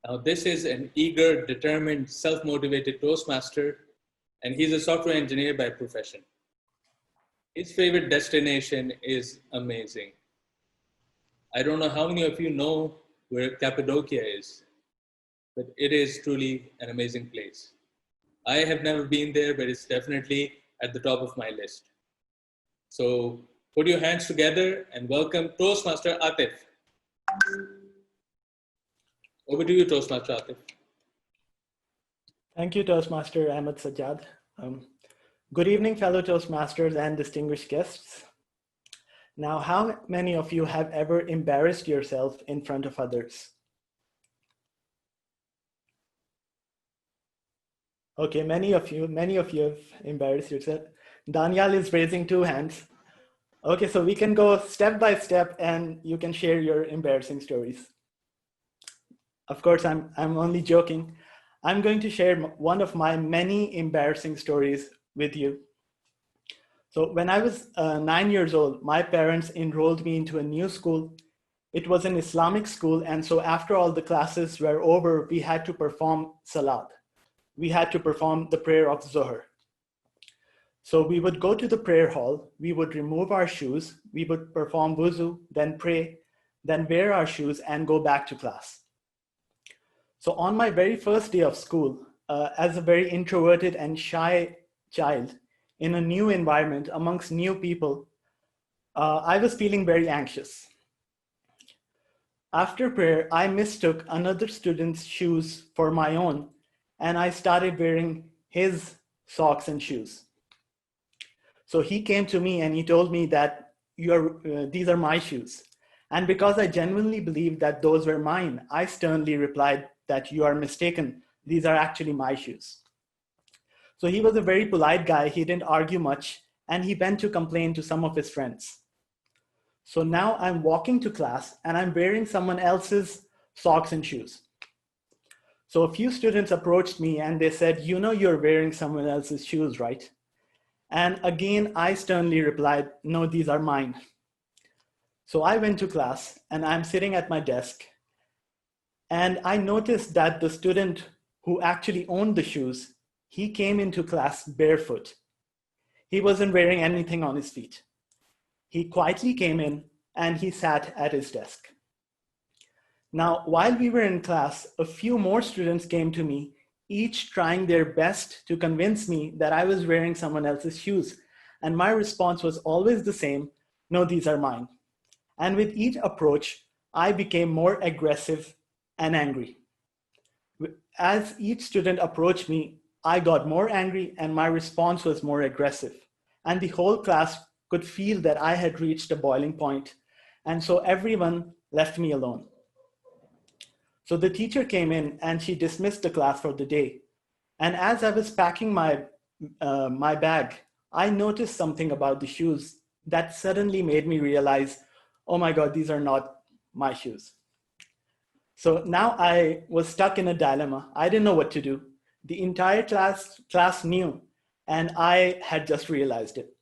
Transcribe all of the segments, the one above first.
Now, this is an eager, determined, self-motivated Toastmaster, and he's a software engineer by profession. His favorite destination is amazing. I don't know how many of you know where Cappadocia is, but it is truly an amazing place. I have never been there, but it's definitely at the top of my list. So put your hands together and welcome Toastmaster Atif. Over to you, Toastmaster Atif. Thank you, Toastmaster Ahmed Sajjad. Good evening, fellow Toastmasters and distinguished guests. Now, how many of you have ever embarrassed yourself in front of others? Okay, many of you have embarrassed yourself. Daniel is raising 2 hands. Okay, so we can go step by step and you can share your embarrassing stories. Of course, I'm only joking. I'm going to share one of my many embarrassing stories with you. So when I was 9 years old, my parents enrolled me into a new school. It was an Islamic school, and so after all the classes were over, we had to perform salat. We had to perform the prayer of Zuhr. So we would go to the prayer hall, we would remove our shoes, we would perform wuzu, then pray, then wear our shoes and go back to class. So on my very first day of school, as a very introverted and shy child in a new environment amongst new people, I was feeling very anxious. After prayer, I mistook another student's shoes for my own, and I started wearing his socks and shoes. So he came to me and he told me that these are my shoes. And because I genuinely believed that those were mine, I sternly replied that you are mistaken. These are actually my shoes. So he was a very polite guy. He didn't argue much, and he went to complain to some of his friends. So now I'm walking to class and I'm wearing someone else's socks and shoes. So a few students approached me and they said, you know, you're wearing someone else's shoes, right? And again, I sternly replied, no, these are mine. So I went to class and I'm sitting at my desk. And I noticed that the student who actually owned the shoes, he came into class barefoot. He wasn't wearing anything on his feet. He quietly came in and he sat at his desk. Now, while we were in class, a few more students came to me, each trying their best to convince me that I was wearing someone else's shoes. And my response was always the same, no, these are mine. And with each approach, I became more aggressive and angry. As each student approached me, I got more angry and my response was more aggressive. And the whole class could feel that I had reached a boiling point. And so everyone left me alone. So the teacher came in and she dismissed the class for the day. And as I was packing my bag, I noticed something about the shoes that suddenly made me realize, oh my God, these are not my shoes. So now I was stuck in a dilemma. I didn't know what to do. The entire class knew, and I had just realized it.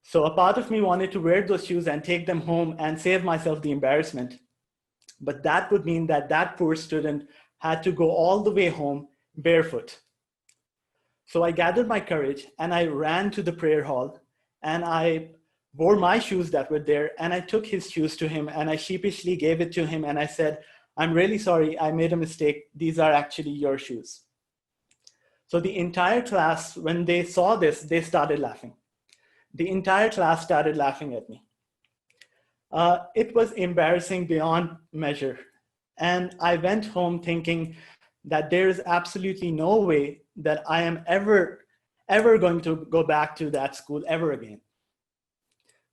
So a part of me wanted to wear those shoes and take them home and save myself the embarrassment. But that would mean that that poor student had to go all the way home barefoot. So I gathered my courage and I ran to the prayer hall and I wore my shoes that were there and I took his shoes to him and I sheepishly gave it to him and I said, I'm really sorry, I made a mistake. These are actually your shoes. So the entire class, when they saw this, they started laughing. The entire class started laughing at me. It was embarrassing beyond measure. And I went home thinking that there is absolutely no way that I am ever going to go back to that school ever again.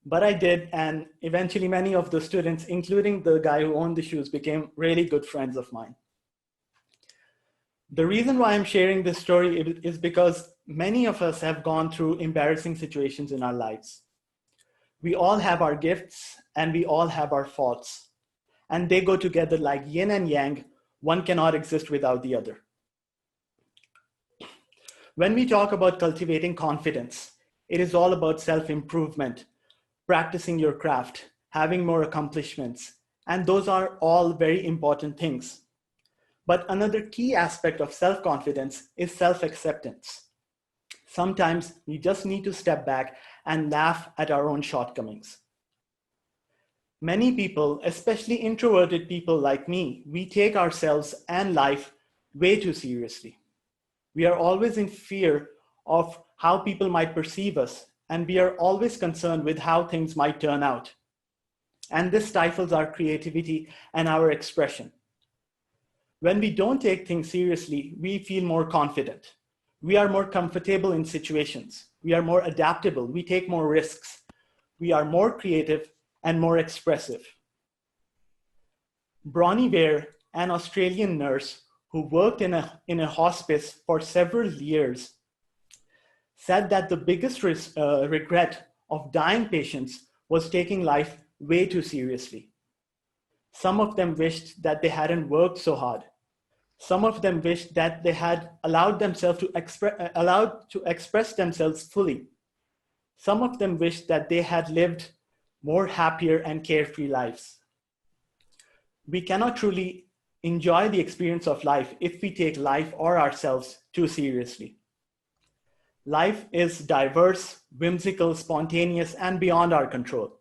But I did, and eventually many of the students, including the guy who owned the shoes, became really good friends of mine. The reason why I'm sharing this story is because many of us have gone through embarrassing situations in our lives. We all have our gifts and we all have our faults, and they go together like yin and yang. One cannot exist without the other. When we talk about cultivating confidence, it is all about self-improvement, practicing your craft, having more accomplishments, and those are all very important things. But another key aspect of self-confidence is self-acceptance. Sometimes we just need to step back and laugh at our own shortcomings. Many people, especially introverted people like me, we take ourselves and life way too seriously. We are always in fear of how people might perceive us, and we are always concerned with how things might turn out. And this stifles our creativity and our expression. When we don't take things seriously, we feel more confident. We are more comfortable in situations. We are more adaptable. We take more risks. We are more creative and more expressive. Bronnie Ware, an Australian nurse who worked in a hospice for several years, said that the biggest regret of dying patients was taking life way too seriously. Some of them wished that they hadn't worked so hard. Some of them wished that they had allowed themselves to express themselves fully. Some of them wished that they had lived more happier and carefree lives. We cannot truly enjoy the experience of life if we take life or ourselves too seriously. Life is diverse, whimsical, spontaneous, and beyond our control.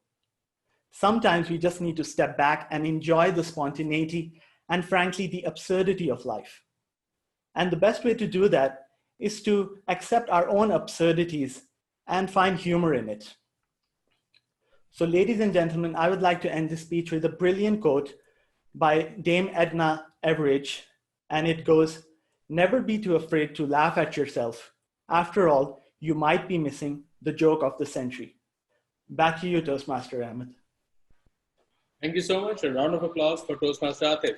Sometimes we just need to step back and enjoy the spontaneity and, frankly, the absurdity of life. And the best way to do that is to accept our own absurdities and find humor in it. So, ladies and gentlemen, I would like to end this speech with a brilliant quote by Dame Edna Everage, and it goes, "Never be too afraid to laugh at yourself. After all, you might be missing the joke of the century." Back to you, Toastmaster Ahmed. Thank you so much. A round of applause for Toastmaster Atif.